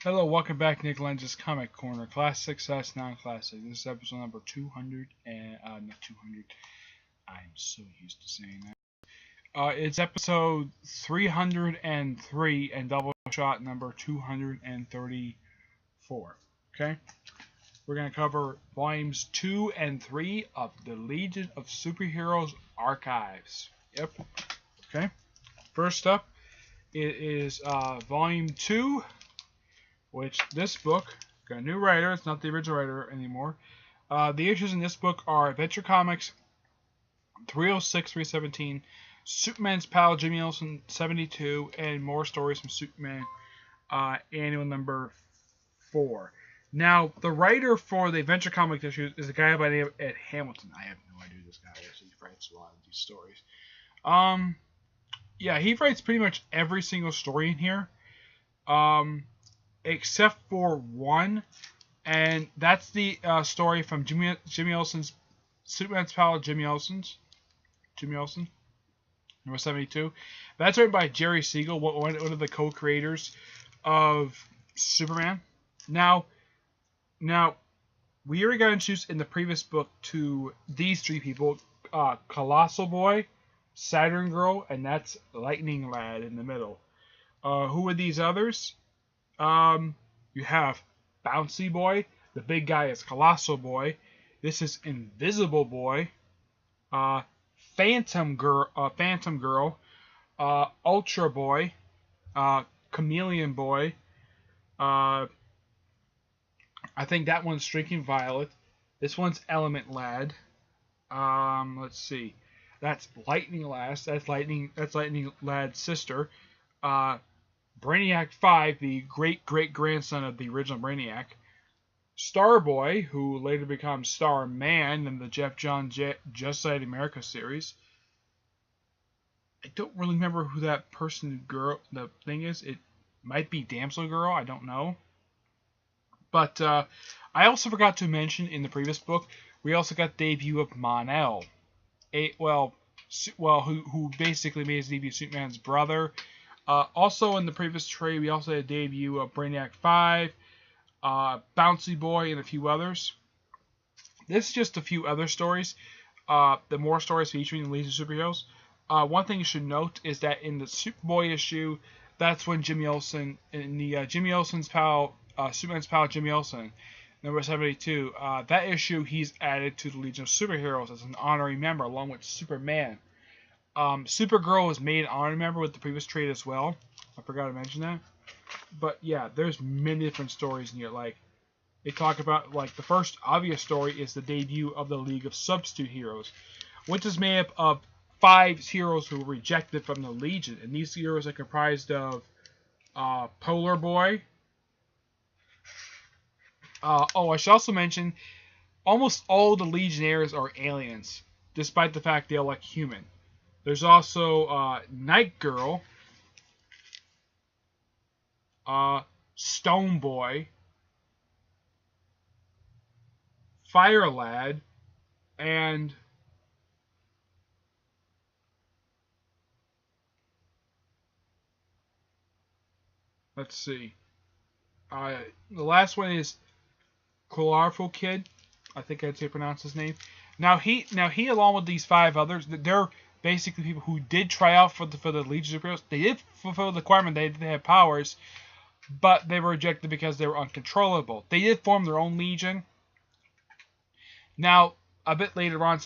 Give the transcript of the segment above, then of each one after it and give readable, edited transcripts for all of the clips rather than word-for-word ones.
Hello, welcome back to Nick Lenz's Comic Corner. Classic / non-classic. This is episode number 200 and, not 200. I'm so used to saying that. It's episode 303 and double shot number 234. Okay? We're going to cover volumes 2 and 3 of the Legion of Superheroes Archives. Yep. Okay? First up, it is volume 2. Which this book got a new writer. It's not the original writer anymore. The issues in this book are Adventure Comics 306, 317, Superman's pal Jimmy Olsen 72, and more stories from Superman annual number 4. Now, the writer for the Adventure Comics issues is a guy by the name of Ed Hamilton. I have no idea who this guy is. He writes a lot of these stories. Yeah, he writes pretty much every single story in here. Except for one, and that's the story from Jimmy Olsen's Superman's pal Jimmy Olsen, number 72. That's written by Jerry Siegel, one of the co-creators of Superman. Now, we already got introduced in the previous book to these three people: Colossal Boy, Saturn Girl, and that's Lightning Lad in the middle. Who are these others? You have Bouncy Boy. The big guy is Colossal Boy. This is Invisible Boy. Phantom Girl. Ultra Boy. Chameleon Boy. I think that one's Drinking Violet. This one's Element Lad. Let's see. That's Lightning Lad. That's Lightning Lad's sister. Brainiac 5, the great-great-grandson of the original Brainiac. Starboy, who later becomes Starman in the Jeff Johns Just Side America series. I don't really remember who that the thing is. It might be Damsel Girl, I don't know. But I also forgot to mention in the previous book, we also got the debut of Mon-El. Who basically made his debut, Superman's brother. Also in the previous trade, we also had a debut of Brainiac 5, Bouncy Boy, and a few others. This is just a few other stories. The more stories featuring the Legion of Superheroes. One thing you should note is that in the Superboy issue, that's when Jimmy Olsen, in the Jimmy Olsen's pal, Superman's pal Jimmy Olsen, number 72, that issue he's added to the Legion of Superheroes as an honorary member along with Superman. Supergirl was made an honorary member with the previous trade as well. I forgot to mention that. But yeah, there's many different stories in here. Like, they talk about, like, the first obvious story is the debut of the League of Substitute Heroes, which is made up of 5 heroes who were rejected from the Legion. And these heroes are comprised of Polar Boy. I should also mention, almost all the Legionnaires are aliens, despite the fact they are like human. There's also Night Girl, Stone Boy, Fire Lad, and let's see. The last one is Colorful Kid. I think I'd say pronounce his name. Now he along with these 5 others, they're basically people who did try out for the Legion of Superheroes. They did fulfill the requirement. They have powers, but they were rejected because they were uncontrollable. They did form their own Legion. Now, a bit later on,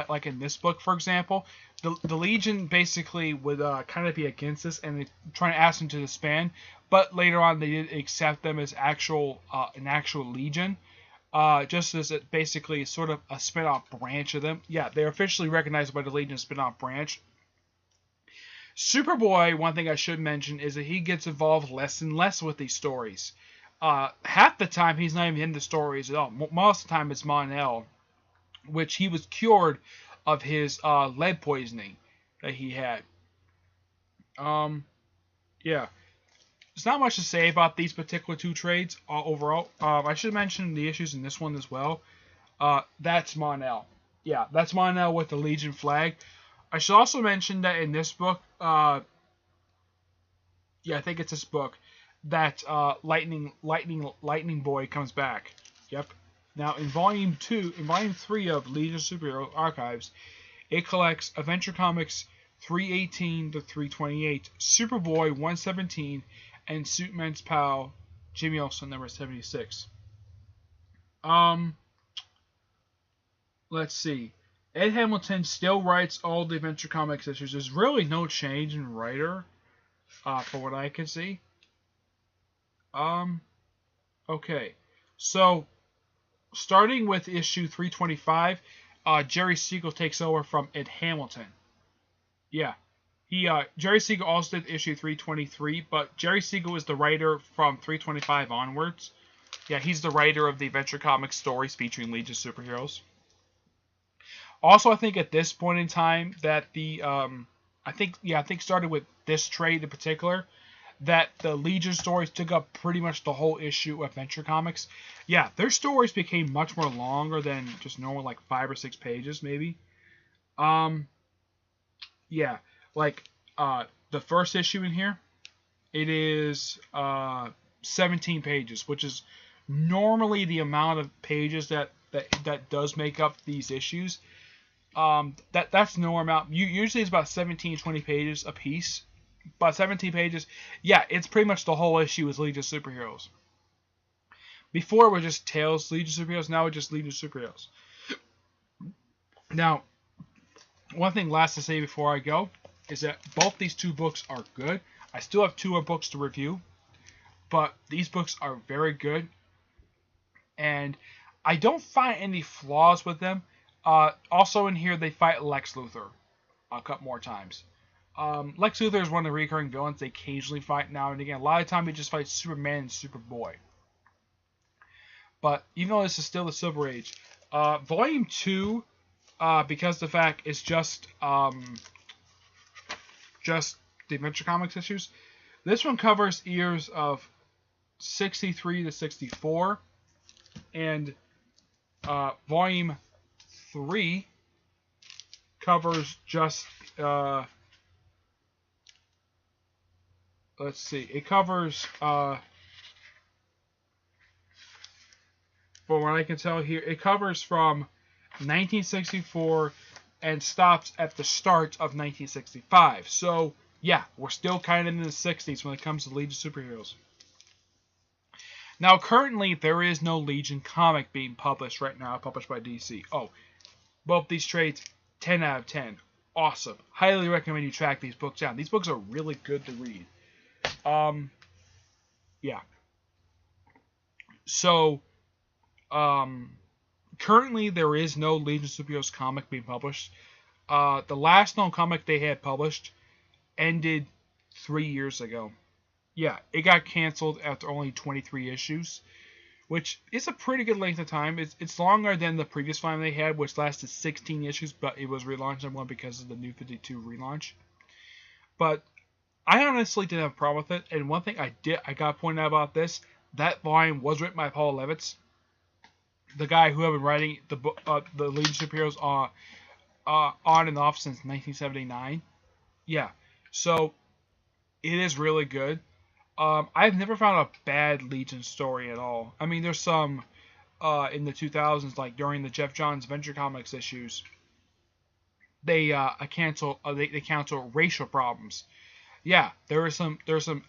like in this book, for example, the Legion basically would kind of be against this, and they try to ask them to disband. But later on, they did accept them as an actual Legion. Just as it basically sort of a spin-off branch of them. Yeah, they're officially recognized by the Legion spin-off branch. Superboy, one thing I should mention, is that he gets involved less and less with these stories. Half the time, he's not even in the stories at all. Most of the time, it's Mon-El, which he was cured of his lead poisoning that he had. Yeah. There's not much to say about these particular 2 trades overall. I should mention the issues in this one as well. That's Mon-El. Yeah, that's Mon-El with the Legion flag. I should also mention that in this book, I think it's this book, that Lightning Boy comes back. Yep. Now in Volume 3 of Legion of Superhero Archives, it collects Adventure Comics 318 to 328, Superboy 117, and Superman's pal Jimmy Olsen number 76. Let's see. Ed Hamilton still writes all the Adventure Comics issues. There's really no change in writer, for what I can see. Okay. So, starting with issue 325, Jerry Siegel takes over from Ed Hamilton. Yeah. Jerry Siegel also did issue 323, but Jerry Siegel is the writer from 325 onwards. Yeah, he's the writer of the Adventure Comics stories featuring Legion superheroes. Also, I think at this point in time that I think started with this trade in particular, that the Legion stories took up pretty much the whole issue of Adventure Comics. Yeah, their stories became much more longer than just normal, like 5 or 6 pages, maybe. Yeah, like the first issue in here, it is 17 pages, which is normally the amount of pages that does make up these issues. That's no amount. Usually it's about 17, 20 pages a piece. About 17 pages. Yeah, it's pretty much the whole issue is Legion Superheroes. Before it was just Tales Legion Superheroes, now it's just Legion Superheroes. Now, one thing last to say before I go is that both these two books are good. I still have 2 more books to review, but these books are very good, and I don't find any flaws with them. Also in here, they fight Lex Luthor a couple more times. Lex Luthor is one of the recurring villains they occasionally fight now and again. A lot of time he just fights Superman and Superboy. But even though this is still the Silver Age, Volume 2, because the fact it's just the Adventure Comics issues, this one covers years of 63 to 64, and Volume 3 covers just let's see, it covers from what I can tell here, it covers from 1964 and stops at the start of 1965. So yeah, we're still kind of in the 60s when it comes to Legion superheroes. Now currently there is no Legion comic being published right now, published by DC. Oh, both these trades, 10 out of 10. Awesome. Highly recommend you track these books down. These books are really good to read. Yeah. So, currently there is no Legion Superheroes comic being published. The last known comic they had published ended 3 years ago. Yeah, it got canceled after only 23 issues, which is a pretty good length of time. It's longer than the previous one they had, which lasted 16 issues, but it was relaunched in one because of the New 52 relaunch. But I honestly didn't have a problem with it, and one thing I got pointed out about this, that volume was written by Paul Levitz, the guy who had been writing the Legion Superheroes on and off since 1979. Yeah, so it is really good. I've never found a bad Legion story at all. I mean, there's some in the 2000s, like during the Jeff Johns Adventure Comics issues, they cancel racial problems. Yeah, there's some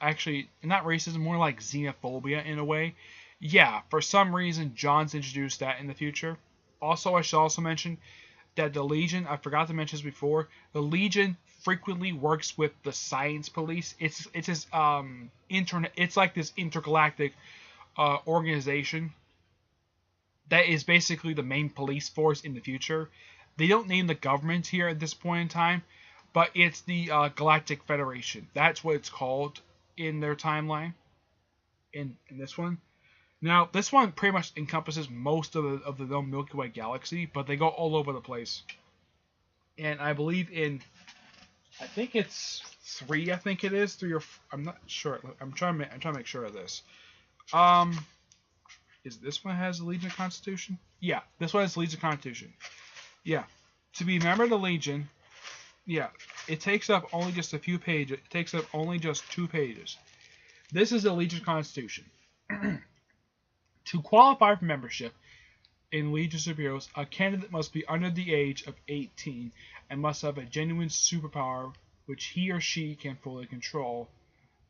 actually not racism, more like xenophobia in a way. Yeah, for some reason Johns introduced that in the future. Also, I should also mention that the Legion, I forgot to mention this before, the Legion frequently works with the Science Police. It's this it's like this intergalactic organization that is basically the main police force in the future. They don't name the government here at this point in time, but it's the Galactic Federation. That's what it's called in their timeline. In this one. Now, this one pretty much encompasses most of the known Milky Way galaxy, but they go all over the place. And I believe in, I think it's 3. I think it is 3 or 4, I'm not sure. I'm trying to make sure of this. Is this one has the Legion Constitution? Yeah, this one has Legion Constitution. Yeah, to be a member of the Legion, yeah, it takes up only just a few pages. It takes up only just 2 pages. This is the Legion Constitution. To qualify for membership in Legion Superheroes, a candidate must be under the age of 18 and must have a genuine superpower which he or she can fully control,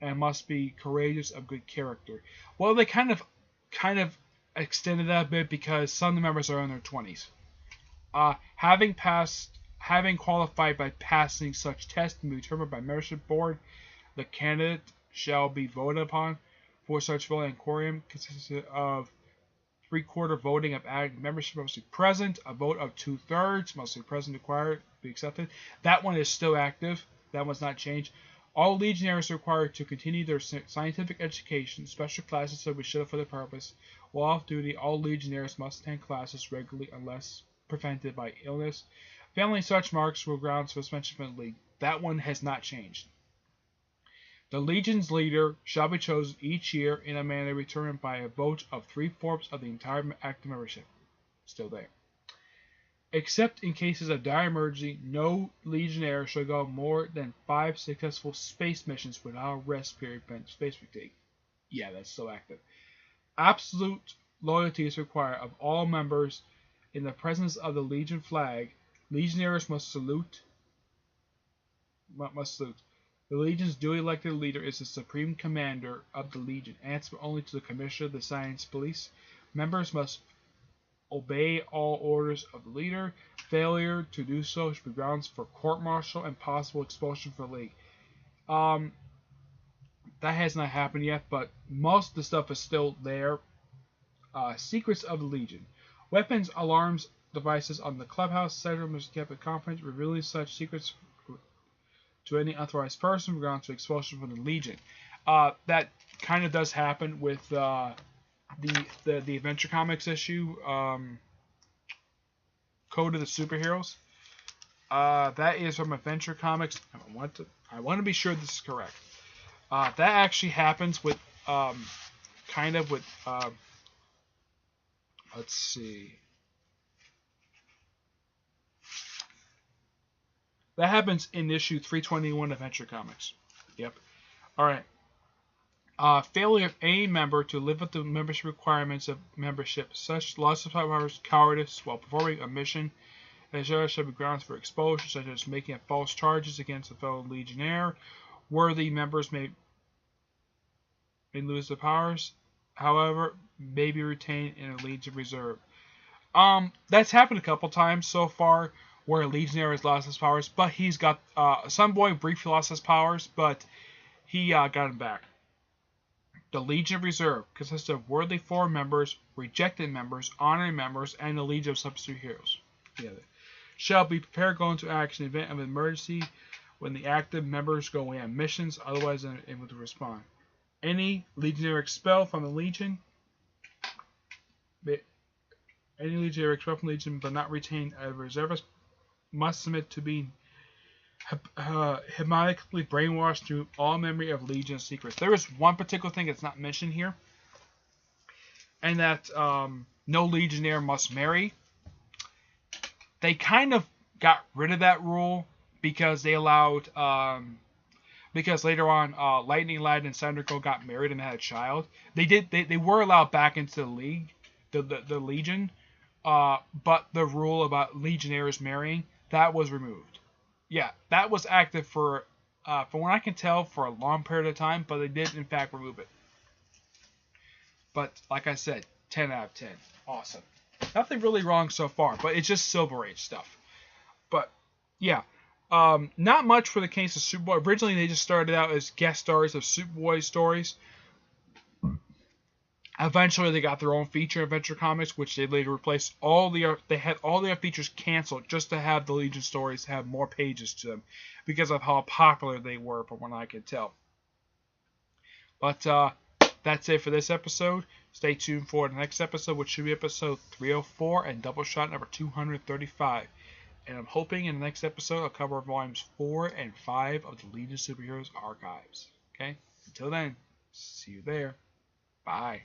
and must be courageous of good character. Well, they kind of extended that a bit because some of the members are in their 20s. Having qualified by passing such tests and be determined by membership board, the candidate shall be voted upon for such voting, and quorum consisting of 3/4 voting of active membership must be present. A vote of 2/3 must be present required to be accepted. That one is still active. That one's not changed. All Legionnaires are required to continue their scientific education. Special classes will be shut for the purpose. While off duty, all Legionnaires must attend classes regularly unless prevented by illness. Failing such marks will grounds for suspension from the League. That one has not changed. The Legion's leader shall be chosen each year in a manner determined by a vote of 3/4 of the entire active membership. Still there. Except in cases of dire emergency, no Legionnaire shall go more than 5 successful space missions without a rest period from space fatigue. Yeah, that's still active. Absolute loyalty is required of all members in the presence of the Legion flag. Legionnaires must salute. The Legion's duly elected leader is the supreme commander of the Legion, answerable only to the Commissioner of the Science Police. Members must obey all orders of the leader. Failure to do so should be grounds for court-martial and possible expulsion from the League. That has not happened yet, but most of the stuff is still there. Secrets of the Legion. Weapons, alarms, devices on the clubhouse center must be kept in confidence. Revealing such secrets to any unauthorized person grounds for expulsion from the Legion. That kind of does happen with the Adventure Comics issue, Code of the Superheroes. That is from Adventure Comics. I want to be sure this is correct. That actually happens with let's see. That happens in issue 321 of Adventure Comics. Yep. Alright. Failure of any member to live up to the membership requirements of membership, such loss of powers, cowardice while performing a mission, and shall be grounds for exposure, such as making false charges against a fellow Legionnaire. Worthy members may lose their powers, however, may be retained in a Legion reserve. That's happened a couple times so far, where a Legionnaire has lost his powers, but he's got some boy briefly lost his powers, but he got them back. The Legion Reserve consists of worthy foreign members, rejected members, honorary members, and the Legion of Substitute Heroes. Shall be prepared to go into action in the event of an emergency when the active members go away on missions, otherwise unable to respond. Any Legionnaire expelled from the Legion, but not retained as a reservist must submit to being hypnotically brainwashed through all memory of Legion secrets. There is one particular thing that's not mentioned here, and that no Legionnaire must marry. They kind of got rid of that rule because they allowed, because later on, Lightning Lad and Cyndaquil got married and had a child. They were allowed back into the League, the Legion, but the rule about Legionnaires marrying, that was removed. Yeah, that was active for what I can tell, for a long period of time, but they did in fact remove it. But like I said, 10 out of 10. Awesome. Nothing really wrong so far, but it's just Silver Age stuff. But yeah, not much for the case of Superboy. Originally, they just started out as guest stars of Superboy stories. Eventually, they got their own feature in Adventure Comics, which they later replaced they had all their features canceled just to have the Legion stories have more pages to them, because of how popular they were, from what I could tell. But that's it for this episode. Stay tuned for the next episode, which should be episode 304 and Doubleshot number 235. And I'm hoping in the next episode I'll cover volumes 4 and 5 of the Legion Superheroes Archives. Okay? Until then, see you there. Bye.